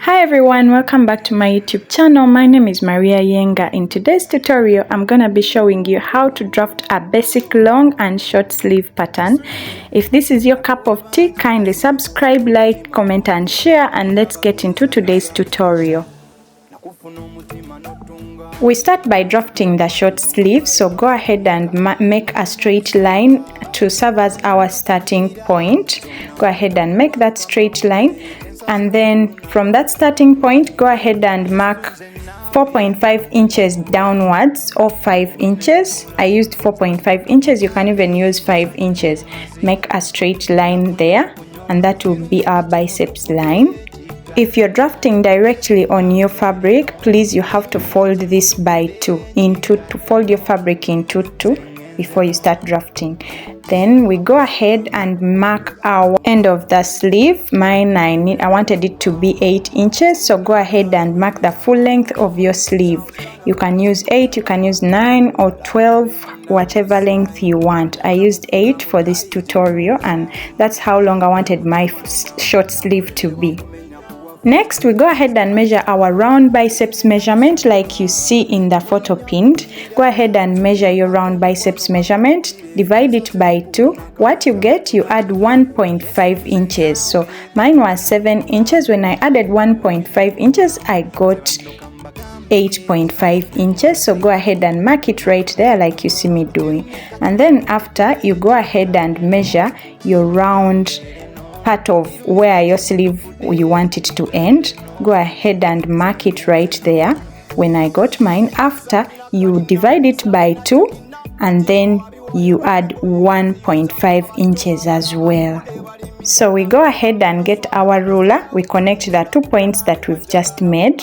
Hi everyone, welcome back to my YouTube channel. My name is Maria Yenga. In today's tutorial, I'm gonna be showing you how to draft a basic long and short sleeve pattern. If this is your cup of tea, kindly subscribe, like, comment and share, and let's get into today's tutorial. We start by drafting the short sleeve, so go ahead and make a straight line to serve as our starting point. Go ahead and make that straight line, and then from that starting point, go ahead and mark 4.5 inches downwards or 5 inches. I used 4.5 inches, you can even use 5 inches. Make a straight line there, and that will be our biceps line. If you're drafting directly on your fabric, please you have to fold this by 2 to fold your fabric into 2 before you start drafting. Then we go ahead and mark our end of the sleeve. Mine, I wanted it to be 8 inches, so go ahead and mark the full length of your sleeve. You can use 8, you can use 9 or 12, whatever length you want. I used 8 for this tutorial, and that's how long I wanted my short sleeve to be. Next, we go ahead and measure our round biceps measurement like you see in the photo pinned. Go ahead and measure your round biceps measurement, divide it by 2. What you get, you add 1.5 inches. So mine was 7 inches. When I added 1.5 inches, I got 8.5 inches. So go ahead and mark it right there like you see me doing. And then after, you go ahead and measure your round part of where your sleeve you want it to end. Go ahead and mark it right there. When I got mine, after you divide it by 2 and then you add 1.5 inches as well. So we go ahead and get our ruler. We connect the 2 points that we've just made.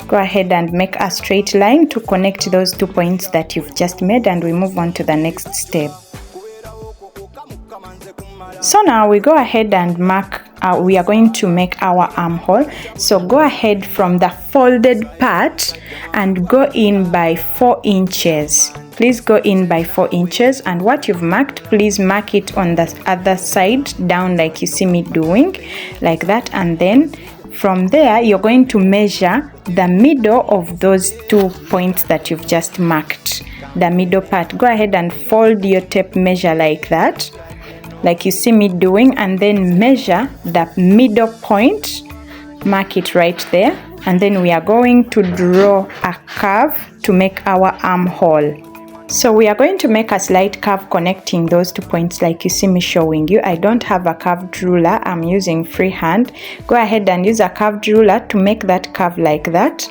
Go ahead and make a straight line to connect those 2 points that you've just made, and we move on to the next step. So now we go ahead and mark, we are going to make our armhole. So go ahead from the folded part and go in by 4 inches. Please go in by 4 inches, and what you've marked, please mark it on the other side down like you see me doing, like that. And then from there, you're going to measure the middle of those 2 points that you've just marked, the middle part. Go ahead and fold your tape measure like that, like you see me doing, and then measure the middle point, mark it right there, and then we are going to draw a curve to make our armhole. So we are going to make a slight curve connecting those 2 points like you see me showing you. I don't have a curved ruler, I'm using freehand. Go ahead and use a curved ruler to make that curve like that.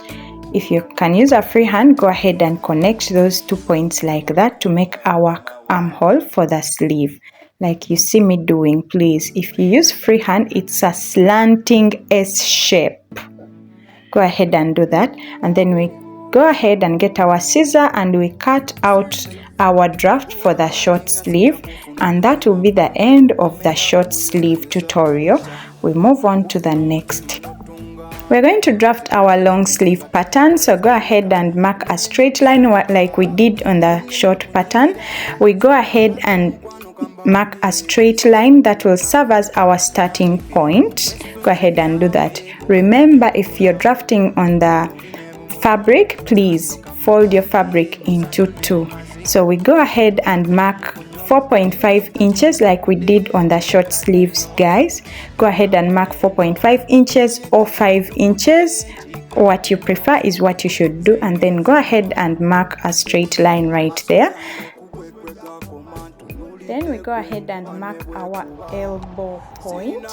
If you can use a freehand, go ahead and connect those 2 points like that to make our armhole for the sleeve, like you see me doing. Please, if you use freehand, it's a slanting S shape. Go ahead and do that, and then we go ahead and get our scissor and we cut out our draft for the short sleeve, and that will be the end of the short sleeve tutorial. We move on to the next. We're going to draft our long sleeve pattern, so go ahead and mark a straight line like we did on the short pattern. We go ahead and mark a straight line that will serve as our starting point. Go ahead and do that. Remember, if you're drafting on the fabric, please fold your fabric into 2. So we go ahead and mark 4.5 inches like we did on the short sleeves, guys. Go ahead and mark 4.5 inches or 5 inches. What you prefer is what you should do, and then go ahead and mark a straight line right there. Then we go ahead and mark our elbow point.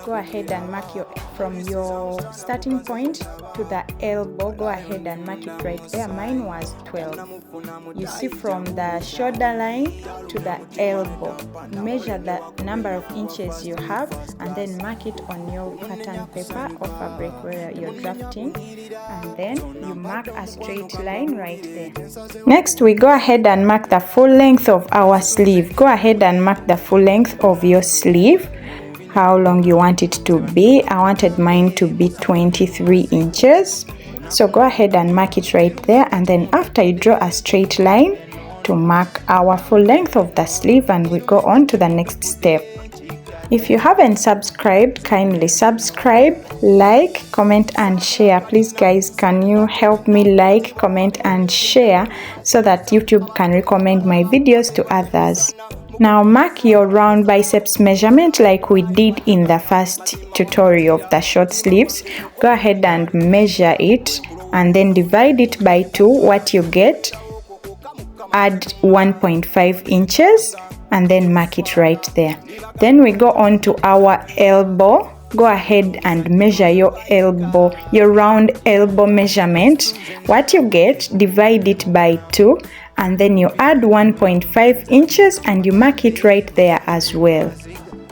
Go ahead and mark from your starting point to the elbow. Go ahead and mark it right there. Mine was 12. You see, from the shoulder line to the elbow, measure the number of inches you have, and then mark it on your pattern paper or fabric where you're drafting, and then you mark a straight line right there. Next, we go ahead and mark the full length of our sleeve. Go ahead and mark the full length of your sleeve, how long you want it to be. I wanted mine to be 23 inches. So go ahead and mark it right there, and then after you draw a straight line to mark our full length of the sleeve, and we go on to the next step. If you haven't subscribed, kindly subscribe, like, comment and share. Please guys, can you help me like, comment and share so that YouTube can recommend my videos to others. Now mark your round biceps measurement like we did in the first tutorial of the short sleeves. Go ahead and measure it and then divide it by 2. What you get, add 1.5 inches and then mark it right there. Then we go on to our elbow. Go ahead and measure your elbow, your round elbow measurement. What you get, divide it by 2 and then you add 1.5 inches and you mark it right there as well.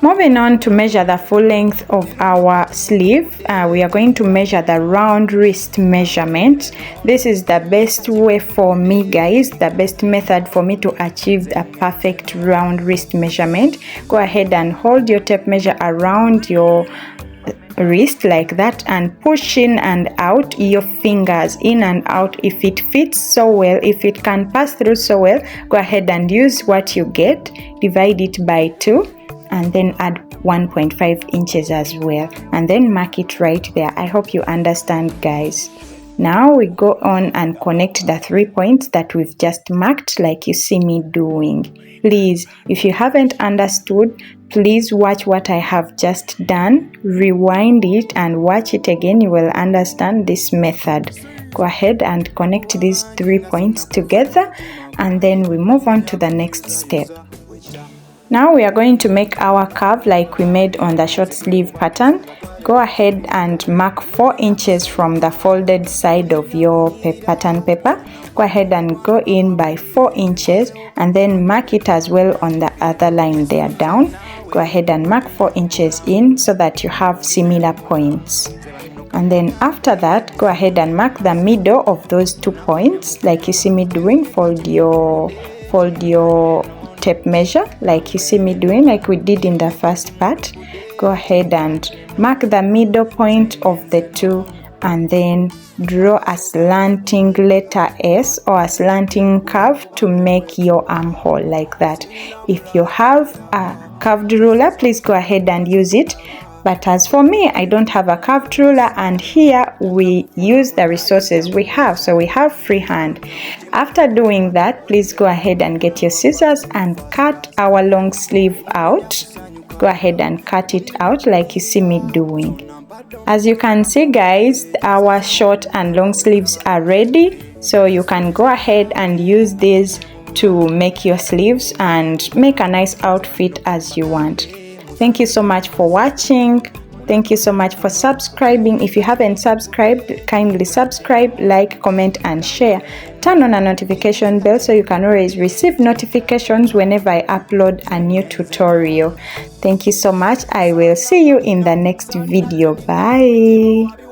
Moving on to measure the full length of our sleeve, we are going to measure the round wrist measurement. This is the best way for me guys, the best method for me to achieve a perfect round wrist measurement. Go ahead and hold your tape measure around your wrist like that and push in and out your fingers, in and out. If it fits so well, if it can pass through so well, go ahead and use what you get, divide it by 2 and then add 1.5 inches as well and then mark it right there. I hope you understand guys. Now we go on and connect the 3 points that we've just marked like you see me doing. Please, if you haven't understood, please watch what I have just done, rewind it and watch it again. You will understand this method. Go ahead and connect these 3 points together and then we move on to the next step. Now we are going to make our curve like we made on the short sleeve pattern. Go ahead and mark 4 inches from the folded side of your pattern paper. Go ahead and go in by 4 inches and then mark it as well on the other line there down. Go ahead and mark 4 inches in so that you have similar points. And then after that, go ahead and mark the middle of those 2 points like you see me doing. Fold your tape measure like you see me doing, like we did in the first part. Go ahead and mark the middle point of the 2 and then draw a slanting letter S or a slanting curve to make your armhole like that. If you have a curved ruler, please go ahead and use it. But as for me, I don't have a curved ruler and here we use the resources we have. So we have freehand. After doing that, please go ahead and get your scissors and cut our long sleeve out. Go ahead and cut it out like you see me doing. As you can see guys, our short and long sleeves are ready. So you can go ahead and use these to make your sleeves and make a nice outfit as you want. Thank you so much for watching. Thank you so much for subscribing. If you haven't subscribed, kindly subscribe, like, comment and share. Turn on a notification bell so you can always receive notifications whenever I upload a new tutorial. Thank you so much. I will see you in the next video. Bye.